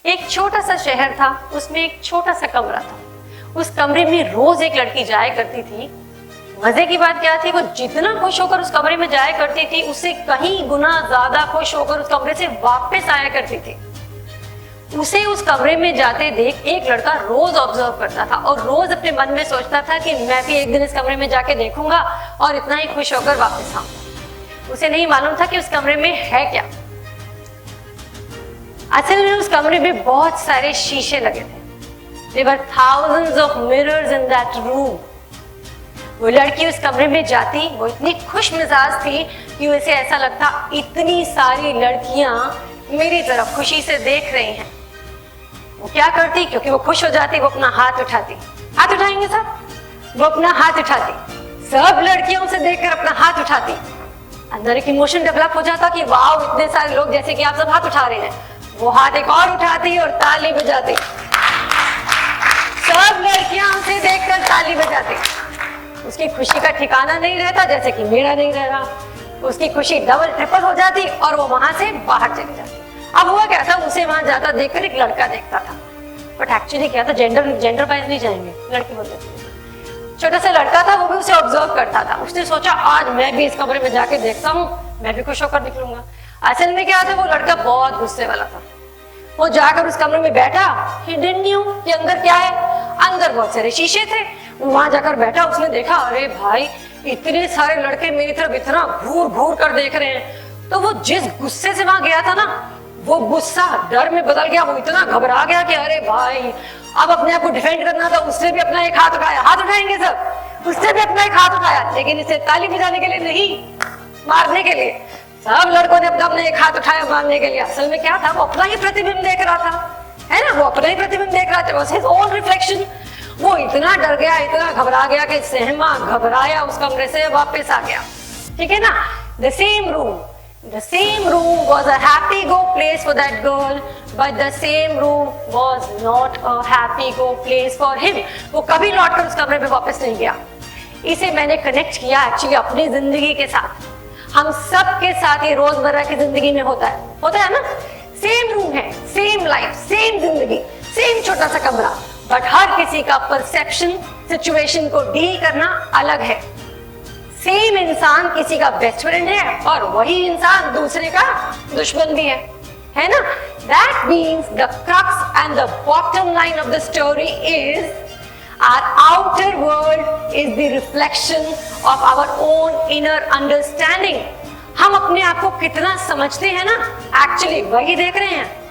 एक छोटा सा शहर था, उसमें एक छोटा सा कमरा था। उस कमरे में रोज एक लड़की जाया करती थी। मजे की बात क्या थी, वो जितना खुश होकर उस कमरे में जाया करती थी, उससे कहीं गुना ज्यादा खुश होकर उस कमरे से वापस आया करती थी। उसे उस कमरे में जाते देख एक लड़का रोज ऑब्जर्व करता था और रोज अपने मन में सोचता था कि मैं भी एक दिन इस कमरे में जाके देखूंगा और इतना ही खुश होकर वापस आऊंगा। उसे नहीं मालूम था कि उस कमरे में है क्या। असल में उस कमरे में बहुत सारे शीशे लगे थे। There were thousands of mirrors in that room. वो लड़की उस कमरे में जाती, वो इतनी खुश मिजाज थी कि उसे ऐसा लगता इतनी सारी लड़कियां मेरी तरफ खुशी से देख रही हैं। वो क्या करती, क्योंकि वो खुश हो जाती, वो अपना हाथ उठाती। हाथ उठाएंगे सब? वो अपना हाथ उठाती, सब लड़कियों से देखकर अपना हाथ उठाती। अंदर एक इमोशन डेवलप हो जाता कि वाह, इतने सारे लोग जैसे कि आप सब हाथ उठा रहे हैं। वो हाथ एक और उठाती और ताली बजाती, सब लड़कियां उसे देखकर ताली बजाती। उसकी खुशी का ठिकाना नहीं रहता, जैसे कि मेरा नहीं रह रहा। उसकी खुशी डबल ट्रिपल हो जाती और वो वहां से बाहर चली जाती। अब हुआ क्या था, उसे वहां जाता देखकर एक लड़का देखता था, बट एक्चुअली क्या था, जेंडर वाइज नहीं जाएंगे, लड़की बोलते थे। छोटा सा लड़का था, वो भी उसे ऑब्जर्व करता था। उसने सोचा आज मैं भी इस कमरे में जाके देखता हूँ, मैं भी खुश होकर निकलूंगा। असल में क्या था, वो लड़का बहुत गुस्से वाला था। वो जाकर उस कमरे में बैठा, he didn't knew कि अंदर क्या है। अंदर बहुत सारे शीशे थे। वहां जाकर बैठा, उसने देखा अरे भाई, इतने सारे लड़के मेरी तरफ इतना घूर घूर कर देख रहे हैं। तो वो जिस गुस्से से वहां गया था ना, वो गुस्सा डर में बदल गया। वो इतना घबरा गया कि अरे भाई, अब अपने आप को डिफेंड करना था। उसने भी अपना एक हाथ उठाया, हाथ उठाएंगे सब, उसने भी अपना एक हाथ उठाया, लेकिन इसे ताली बजाने के लिए नहीं, मारने के लिए। सब लड़कों ने अपना एक हाथ उठाया मारने के लिए। असल में क्या था, वो अपना ही प्रतिबिंब देख रहा था, है ना, वो अपना ही प्रतिबिंब देख रहा था, his own reflection। वो इतना डर गया, इतना घबरा गया कि सहमा घबराया, उस कमरे से वापस आ गया। ठीक है ना। The same room was a happy go place for that girl, but the same room was not a happy go place for him. वो कभी लौटकर उस कमरे में वापस नहीं गया। इसे मैंने कनेक्ट किया एक्चुअली अपनी जिंदगी के साथ। हम सब के साथ ये रोजमर्रा की जिंदगी में होता है ना। सेम रूम है, सेम लाइफ, सेम जिंदगी, सेम छोटा सा कमरा, बट हर किसी का परसेप्शन सिचुएशन को डील करना अलग है। सेम इंसान किसी का बेस्ट फ्रेंड है और वही इंसान दूसरे का दुश्मन भी है ना। That means the crux and the bottom line of the story is our outer world is the reflection of our own inner understanding. हम अपने आप को कितना समझते हैं ना, एक्चुअली वही देख रहे हैं।